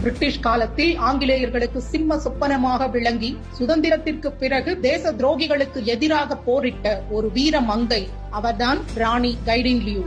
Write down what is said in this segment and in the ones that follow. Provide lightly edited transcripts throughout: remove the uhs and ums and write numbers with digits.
British காலத்தில் ஆங்கிலேயர்களுக்கு சிம்ம சொப்பனமாக விளங்கி சுதந்திரத்திற்கு பிறகு தேச துரோகிகளுக்கு எதிராக போரிட்ட ஒரு வீர மங்கை அவர்தான் ராணி கைடின்லியூ.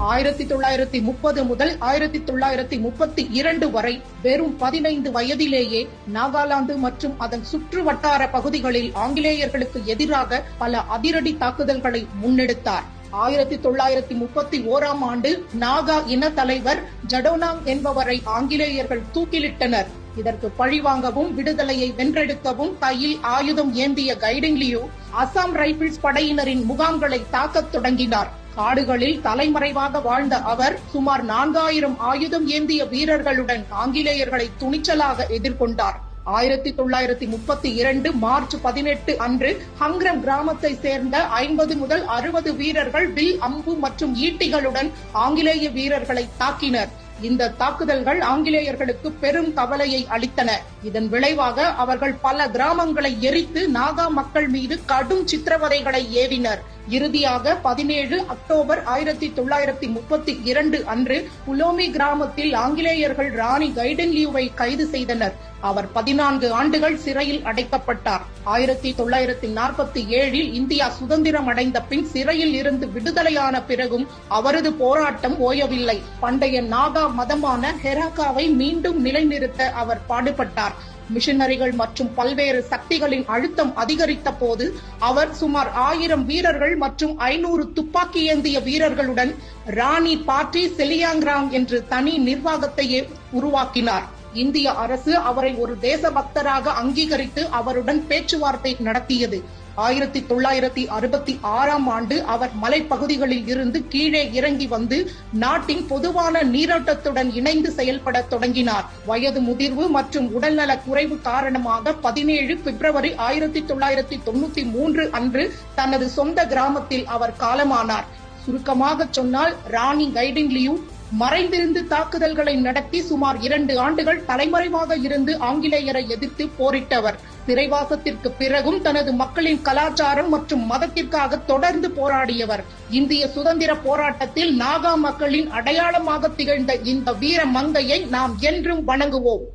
1930 முதல் 1932 வரை வெறும் 15 வயதிலேயே நாகாலாந்து மற்றும் அதன் சுற்று வட்டார பகுதிகளில் ஆங்கிலேயர்களுக்கு எதிராக பல அதிரடி தாக்குதல்களை முன்னெடுத்தார். 1931ஆம் ஆண்டு நாகா இன தலைவர் ஜடோனாங் என்பவரை ஆங்கிலேயர்கள் தூக்கிலிட்டனர். இதற்கு பழிவாங்கவும் விடுதலையை வென்றெடுக்கவும் கையில் ஆயுதம் ஏந்திய கைடின்லியூ அசாம் ரைபிள்ஸ் படையினரின் முகாம்களை தாக்கத் தொடங்கினார். காடுகளில் தலைமறைவாக வாழ்ந்த அவர் சுமார் 4000 ஆயுதம் ஏந்திய வீரர்களுடன் ஆங்கிலேயர்களை துணிச்சலாக எதிர்கொண்டார். 1932 மார்ச் 18 அன்று ஹங்ரம் கிராமத்தை சேர்ந்த 50 முதல் 60 வீரர்கள் வில், அம்பு மற்றும் ஈட்டிகளுடன் ஆங்கிலேய வீரர்களை தாக்கினர். இந்த தாக்குதல்கள் ஆங்கிலேயர்களுக்கு பெரும் கவலையை அளித்தன. இதன் விளைவாக அவர்கள் பல கிராமங்களை எரித்து நாகா மக்கள் மீது கடும் சித்திரவதைகளை ஏவினர். இறுதியாக 17 அக்டோபர் 1932 அன்று உலோமி கிராமத்தில் ஆங்கிலேயர்கள் ராணி கைடின்லியூவை கைது செய்தனர். அவர் 14 ஆண்டுகள் சிறையில் அடைக்கப்பட்டார். 1947 இந்தியா சுதந்திரம் அடைந்த பின் சிறையில் இருந்து விடுதலையான பிறகும் அவரது போராட்டம் ஓயவில்லை. பண்டைய நாகா மதமான ஹெராக்காவை மீண்டும் நிலைநிறுத்த அவர் பாடுபட்டார். மிஷனரிகள் மற்றும் பல்வேறு சக்திகளின் அழுத்தம் அதிகரித்த போது அவர் சுமார் 1000 வீரர்கள் மற்றும் 500 துப்பாக்கி ஏந்திய வீரர்களுடன் ராணி பாட்டி செலியாங்கிராங் என்று தனி நிர்வாகத்தையே உருவாக்கினார். இந்திய அரசு அவரை ஒரு தேசபக்தராக அங்கீகரித்து அவருடன் பேச்சுவார்த்தை நடத்தியது. 1966ஆம் ஆண்டு அவர் மலைப்பகுதிகளில் இருந்து கீழே இறங்கி வந்து நாட்டின் பொதுவான நீரோட்டத்துடன் இணைந்து செயல்பட தொடங்கினார். வயது முதிர்வு மற்றும் உடல்நல குறைவு காரணமாக 17 பிப்ரவரி 1993 அன்று தனது சொந்த கிராமத்தில் அவர் காலமானார். சுருக்கமாக சொன்னால் ராணி கைடின்லியூ மறைந்திருந்து தாக்குதல்களை நடத்தி சுமார் 2 ஆண்டுகள் தலைமறைவாக இருந்து ஆங்கிலேயரை எதிர்த்து போரிட்டவர். சிறைவாசத்திற்கு பிறகும் தனது மக்களின் கலாச்சாரம் மற்றும் மதத்திற்காக தொடர்ந்து போராடியவர். இந்திய சுதந்திர போராட்டத்தில் நாகா மக்களின் அடையாளமாக திகழ்ந்த இந்த வீர மங்கையை நாம் என்றும் வணங்குவோம்.